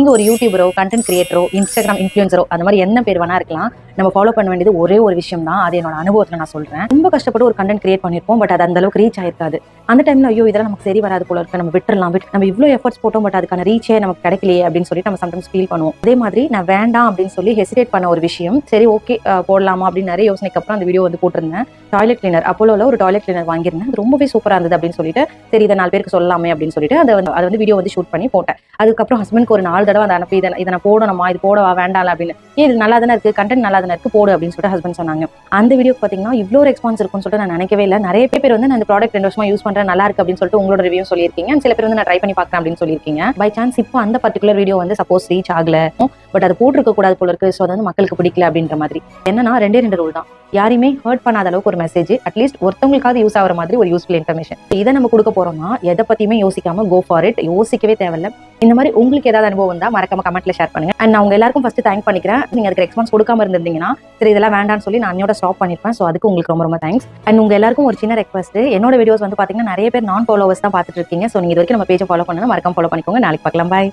நீங்க ஒரு யூடியூபரோ, content கிரியேட்டரோ, Instagram இன்ஃப்ளூயன்சரோ அந்த மாதிரி என்ன பேர் வேணா இருக்கலாம். நம்ம ஃபாலோ பண்ண வேண்டியது ஒரே ஒரு விஷயம் தான். அது என்னோட அனுபவத்துல நான் சொல்றேன். ரொம்ப கஷ்டப்பட்டு ஒரு கண்டென்ட் கிரியேட் பண்ணிருப்போம். பட் அது அந்த அளவுக்கு ரீச் ஆயிருக்காது. அந்த டைம்ல ஐயோ இதெல்லாம் நமக்கு சரி வராது போல இருக்கு, நம்ம விட்டுறலாம், நம்ம இவ்வளவு எஃபர்ட்ஸ் போட்டோம், பட் அதுக்கான ரீச்சே நமக்கு கிடைக்கலையே அப்படின்னு சொல்லிட்டு நம்ம சம்டைம்ஸ் ஃபீல் பண்ணுவோம். அதே மாதிரி நான் வேண்டாம் அப்படின்னு சொல்லி ஹெசிடேட் பண்ண ஒரு விஷயம், சரி ஓகே போடலாமா அப்படின்னு நிறைய யோசனைக்கு அப்புறம் அந்த வீடியோ வந்து போட்டிருந்தேன். டாய்லெட் கிளீனர், அப்போலோல ஒரு டாய்லெட் கிளீனர் வாங்கியிருந்தேன். அது ரொம்பவே சூப்பரா இருந்தது அப்படின்னு சொல்லிட்டு சரி இதை 4 பேருக்கு சொல்லலாமே அப்படின்னு சொல்லிட்டு அதை வந்து வீடியோ வந்து ஷூட் பண்ணி போட்டேன். அதுக்கப்புறம் ஹஸ்பண்ட்க்கு ஒரு 4 தடவை அதை அனுப்பி இதை நான் போடணுமா, இது போடவா வேண்டாம் அப்படின்னு, இது நல்லா தானே இருக்கு, கண்டென்ட் நல்லா தானே இருக்கு, போடு அப்படின்னு சொல்லிட்டு ஹஸ்பண்ட் சொன்னாங்க. அந்த வீடியோ பாத்தீங்கன்னா இவ்வளோ ரெஸ்பான்ஸ் இருக்கும்னு சொல்லிட்டு நான் நினைக்கவே இல்லை. நிறைய பேர் வந்து நான் இந்த ப்ராடக்ட் 2 வருஷமா யூஸ் பண்றேன், நல்லா இருக்கு அப்படின்னு சொல்லிட்டு உங்களோட ரிவ்யூ சொல்லியிருக்கீங்க. சில பேர் வந்து நான் ட்ரை பண்ணி பார்க்கறேன் அப்படின்னு சொல்லியிருக்கீங்க. பை சான்ஸ் இப்போ அந்த பர்டிகுலர் வீடியோ வந்து சப்போஸ் ரீச் ஆகல, பட் அது போட்டிருக்க கூடாது போல இருக்கு, ஸோ அது வந்து மக்களுக்கு பிடிக்கல அப்படின்ற மாதிரி. என்னன்னா 2 ரூல் தான். யாரையுமே ஹர்ட் பண்ணாத அளவுக்கு ஒரு மெசேஜ், அட்லீஸ்ட் ஒருத்தவங்களுக்காவது யூஸ் ஆகிற மாதிரி ஒரு யூஸ்ஃபுல் இன்ஃபர்மேஷன். இதை நம்ம கொடுக்க போறோம்னா எதை பத்தியுமே யோசிக்காம கோ ஃபார் இட். யோசிக்கவே தேவையில்ல. இந்த மாதிரி உங்களுக்கு ஏதாவது அனுபவம் இருந்தா மறக்காம கமெண்ட்ல ஷேர் பண்ணுங்க. அண்ட் நான் உங்க எல்லாருக்கும் ஃபர்ஸ்ட் தேங்க் பண்ணிக்கிறேன். நீங்க அதுக்கு ரெஸ்பான்ஸ் கொடுக்காம இருந்திருந்தீங்கன்னா சரி இதெல்லாம் வேண்டாம்னு சொல்லி நான் அன்னையோட ஸ்டாப் பண்ணிருப்பேன். ஸோ அதுக்கு உங்களுக்கு ரொம்ப ரொம்ப தேங்க்ஸ். அண்ட் உங்க எல்லாருக்கும் ஒரு சின்ன ரெக்வஸ்ட், என்னோட வீடியோஸ் வந்து பாத்தீங்கன்னா நிறைய பேர் நான் ஃபாலோவர்ஸ் தான் பார்த்துட்டு இருக்கீங்க. ஸோ நீங்க இது வரைக்கும் நம்ம பேஜை ஃபாலோ பண்ணணும், மறக்காம ஃபாலோ பண்ணிக்கோங்க. நாளைக்கு பார்க்கலாம். பாய்.